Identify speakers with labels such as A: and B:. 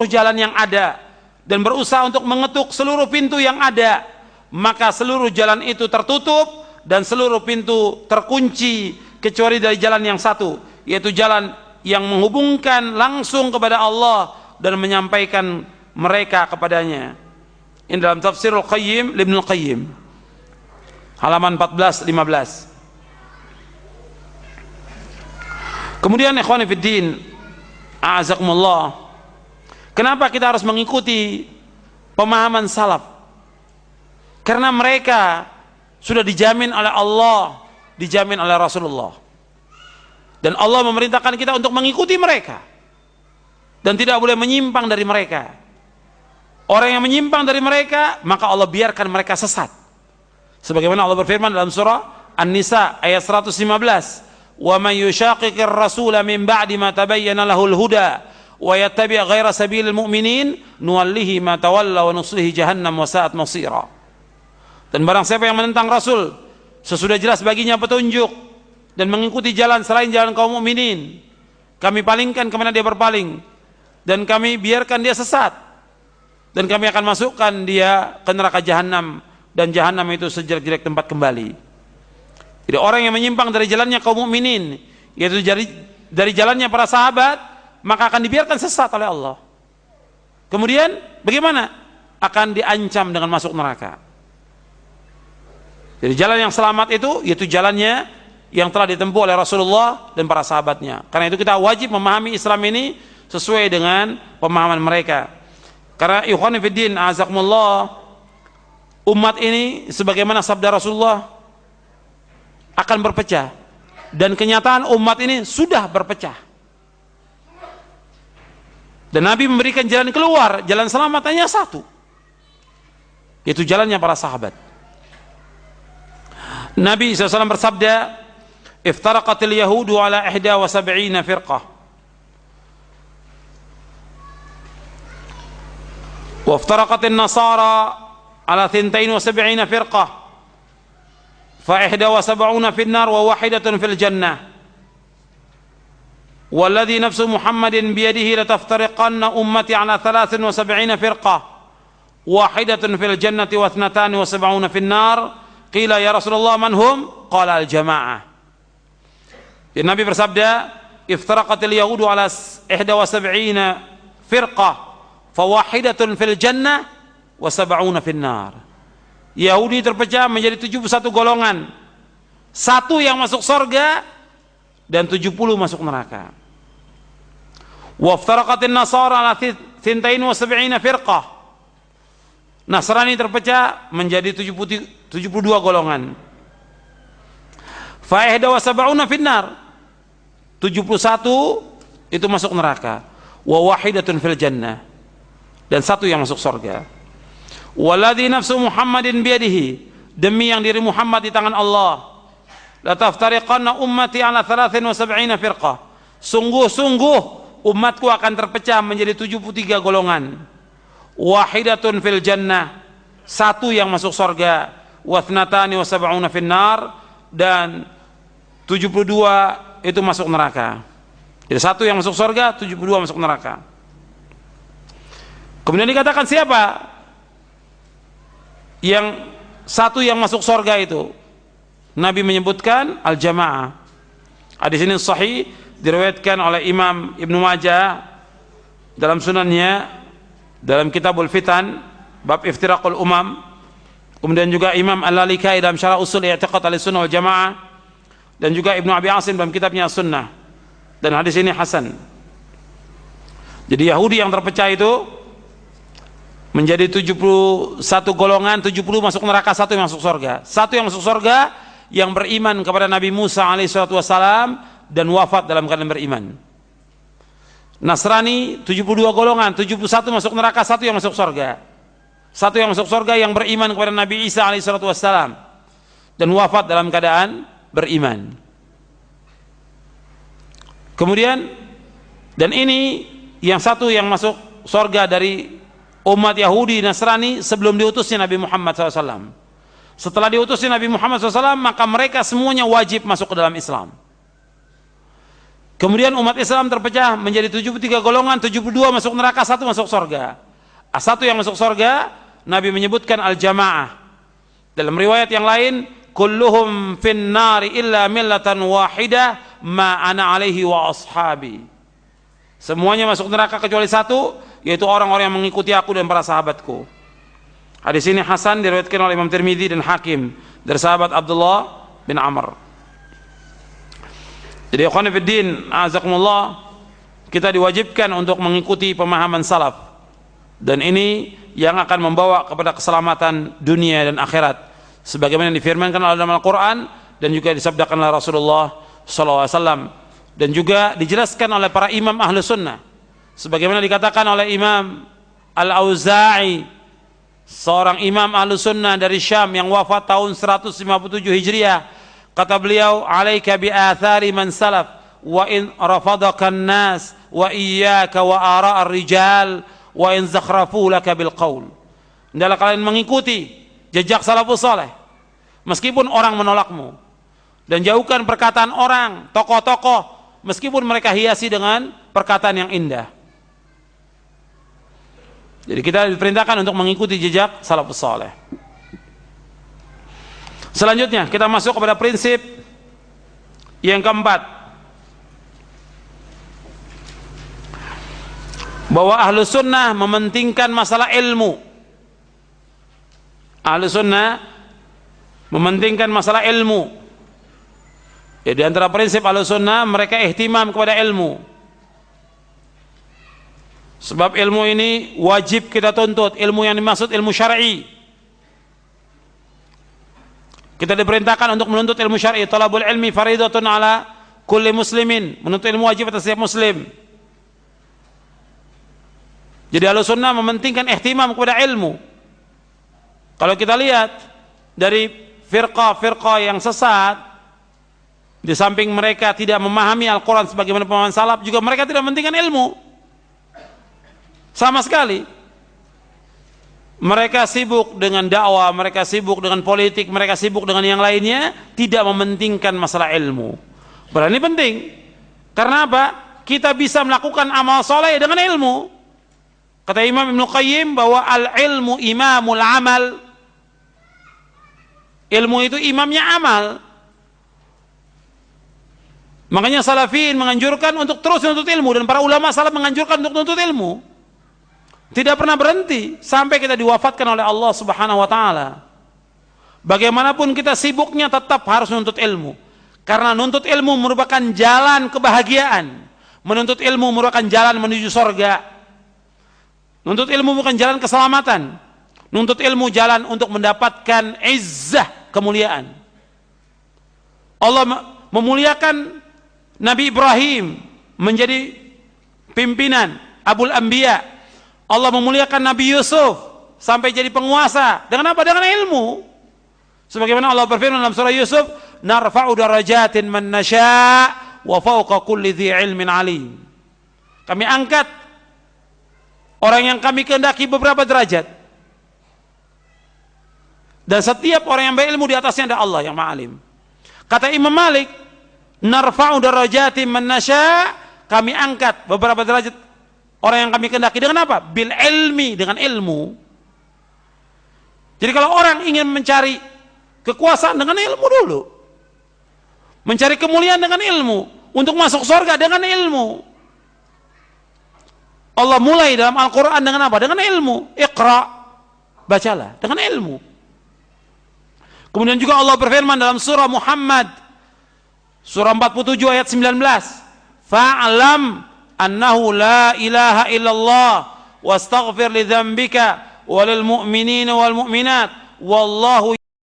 A: jalan yang ada dan berusaha untuk mengetuk seluruh pintu yang ada, maka seluruh jalan itu tertutup dan seluruh pintu terkunci kecuali dari jalan yang satu, yaitu jalan yang menghubungkan langsung kepada Allah dan menyampaikan mereka kepadanya. Ini dalam Tafsirul Qayyim Ibnul Qayyim halaman 14-15. Kemudian ikhwani fiddin, a'azakumullah, kenapa kita harus mengikuti pemahaman salaf? Karena mereka sudah dijamin oleh Allah, dijamin oleh Rasulullah, dan Allah memerintahkan kita untuk mengikuti mereka dan tidak boleh menyimpang dari mereka. Orang yang menyimpang dari mereka, maka Allah biarkan mereka sesat. Sebagaimana Allah berfirman dalam surah An-Nisa ayat 115, "Wa man yushaqiqir rasula min ba'di ma tabayyana lahul huda wa yattabi' ghaira sabilil mu'minin nuwallihi ma tawalla wa nuslihi jahannam wa sa'at masira." Dan barang siapa yang menentang Rasul sesudah jelas baginya petunjuk dan mengikuti jalan selain jalan kaum mukminin, kami palingkan kemana dia berpaling dan kami biarkan dia sesat, dan kami akan masukkan dia ke neraka jahanam, dan jahanam itu sejelek-jelek tempat kembali. Jadi orang yang menyimpang dari jalannya kaum mukminin, yaitu dari jalannya para sahabat, maka akan dibiarkan sesat oleh Allah. Kemudian bagaimana? Akan diancam dengan masuk neraka. Jadi jalan yang selamat itu yaitu jalannya yang telah ditempuh oleh Rasulullah dan para sahabatnya. Karena itu kita wajib memahami Islam ini sesuai dengan pemahaman mereka. Karena ikhwan fiddin azakumullah, umat ini sebagaimana sabda Rasulullah akan berpecah, dan kenyataan umat ini sudah berpecah. Dan Nabi memberikan jalan keluar, jalan selamat hanya satu, yaitu jalannya para sahabat. Nabi SAW bersabda, "Iftaraqatil yahudu ala 71 firqah, wa iftaraqatin nasara ala 72 firqah, fa 71 fil nar wa wahidatun fil jannah. Walladhi nafsu Muhammadin biyadihi lataftariqanna ummati ala 73 firqah, wahidatun fil jannati wa 72 fil nar." Qila ya Rasulullah man hum? Qala al jamaah. Nabi bersabda, "Iftaraqatil yahudu ala 71 firqah, fa wahidatun fil jannah wa 70 fil nar." Yahudi terpecah menjadi 71 golongan, satu yang masuk surga dan 70 masuk neraka. Wa iftaraqatin nasara ala 72 firqah, Nasrani terpecah menjadi 72 golongan. Fa 71 fil nar, 71 itu masuk neraka. Wa wahidatun fil jannah, dan satu yang masuk surga. Walladzi nafsu Muhammadin biyadihi, demi yang diri Muhammad di tangan Allah, la taftariqanna ummati ala 73 firqah, sungguh-sungguh umatku akan terpecah menjadi 73 golongan. Wahidatun fil jannah, satu yang masuk surga. Wa 72 fil nar, dan 72 itu masuk neraka. Jadi satu yang masuk surga, 72 masuk neraka. Kemudian dikatakan siapa yang satu yang masuk surga itu? Nabi menyebutkan al-jamaah. Hadis ini sahih, diriwayatkan oleh Imam Ibnu Majah dalam sunannya, dalam Kitabul Fitan bab iftiraqul umam. Kemudian juga Imam Al-Lalikai dalam Syarah Usul I'tiqad Ahlussunnah wal Jamaah, dan juga Ibnu Abi Asim dalam kitabnya Sunnah. Dan hadis ini hasan. Jadi Yahudi yang terpecah itu menjadi 71 golongan, 70 masuk neraka, satu yang masuk surga. Satu yang masuk surga yang beriman kepada Nabi Musa alaihissalam dan wafat dalam keadaan beriman. Nasrani 72 golongan, 71 masuk neraka, satu yang masuk surga. Satu yang masuk surga yang beriman kepada Nabi Isa alaihissalam dan wafat dalam keadaan beriman. Kemudian, dan ini yang satu yang masuk surga dari umat Yahudi Nasrani sebelum diutusnya Nabi Muhammad SAW. Setelah diutusnya Nabi Muhammad SAW, maka mereka semuanya wajib masuk ke dalam Islam. Kemudian umat Islam terpecah menjadi 73 golongan, 72 masuk neraka, 1 masuk surga. 1 yang masuk surga, Nabi menyebutkan al-jamaah. Dalam riwayat yang lain, kulluhum fin nari illa millatan wahidah ma ana alaihi wa ashabi. Semuanya masuk neraka kecuali 1, yaitu orang-orang yang mengikuti aku dan para sahabatku. Hadis ini hasan, diriwayatkan oleh Imam Tirmidzi dan Hakim dari sahabat Abdullah bin Amr. Jadi ikhwan fillah, azakumullah, kita diwajibkan untuk mengikuti pemahaman salaf. Dan ini yang akan membawa kepada keselamatan dunia dan akhirat, sebagaimana yang difirmankan oleh dalam Al-Quran dan juga disabdakan oleh Rasulullah SAW, dan juga dijelaskan oleh para imam ahlu sunnah, sebagaimana dikatakan oleh Imam Al-Auza'i, seorang imam ahlu sunnah dari Syam yang wafat tahun 157 Hijriah. Kata beliau, alaika bi athari man salaf wa in rafadaka an-nas wa iyyaka wa ara' ar-rijal wa in zakhrafu laka bil qaul. Hendaklah kalian mengikuti jejak salafus saleh meskipun orang menolakmu, dan jauhkan perkataan orang, tokoh-tokoh, meskipun mereka hiasi dengan perkataan yang indah. Jadi kita diperintahkan untuk mengikuti jejak salafus saleh. Selanjutnya kita masuk kepada prinsip yang keempat, bahwa ahlu sunnah mementingkan masalah ilmu. Ahlu sunnah mementingkan masalah ilmu. Ya, di antara prinsip ahlu sunnah, mereka ihtimam kepada ilmu. Sebab ilmu ini wajib kita tuntut. Ilmu yang dimaksud ilmu syar'i. Kita diperintahkan untuk menuntut ilmu syar'i. Talabul ilmi faridatun ala kulli muslimin. Menuntut ilmu wajib atas setiap muslim. Jadi ahlu sunnah mementingkan ihtimam kepada ilmu. Kalau kita lihat dari firqah-firqah yang sesat, di samping mereka tidak memahami Al-Quran sebagaimana pemahaman salaf, juga mereka tidak mementingkan ilmu sama sekali. Mereka sibuk dengan dakwah, mereka sibuk dengan politik, mereka sibuk dengan yang lainnya, tidak mementingkan masalah ilmu. Padahal ini penting. Karena apa? Kita bisa melakukan amal soleh dengan ilmu. Kata Imam Ibnu Qayyim bahwa al-ilmu imamul amal. Ilmu itu imamnya amal. Makanya salafin menganjurkan untuk terus menuntut ilmu, dan para ulama salaf menganjurkan untuk menuntut ilmu. Tidak pernah berhenti sampai kita diwafatkan oleh Allah Subhanahu wa taala. Bagaimanapun kita sibuknya, tetap harus menuntut ilmu. Karena menuntut ilmu merupakan jalan kebahagiaan. Menuntut ilmu merupakan jalan menuju surga. Menuntut ilmu bukan jalan keselamatan. Menuntut ilmu jalan untuk mendapatkan izzah, kemuliaan. Allah memuliakan Nabi Ibrahim menjadi pimpinan Abul Anbiya. Allah memuliakan Nabi Yusuf sampai jadi penguasa. Dengan apa? Dengan ilmu. Sebagaimana Allah berfirman dalam surah Yusuf, narfa'u darajatin man nasya' wa fawqa kulli dhi ilmin alim. Kami angkat orang yang kami kehendaki beberapa derajat, dan setiap orang yang berilmu di atasnya ada Allah yang ma'alim. Kata Imam Malik, narfa'u darajatin man nasya', kami angkat beberapa derajat orang yang kami kehendaki. Dengan apa? Bil ilmi, dengan ilmu. Jadi kalau orang ingin mencari kekuasaan, dengan ilmu dulu. Mencari kemuliaan dengan ilmu. Untuk masuk surga dengan ilmu. Allah mulai dalam Al-Quran dengan apa? Dengan ilmu. Iqra, bacalah dengan ilmu. Kemudian juga Allah berfirman dalam surah Muhammad, surah 47 ayat 19, fa'alam annahu la ilaha illallah wastaghfir li dzambika walil mu'minina wal mu'minat wallahu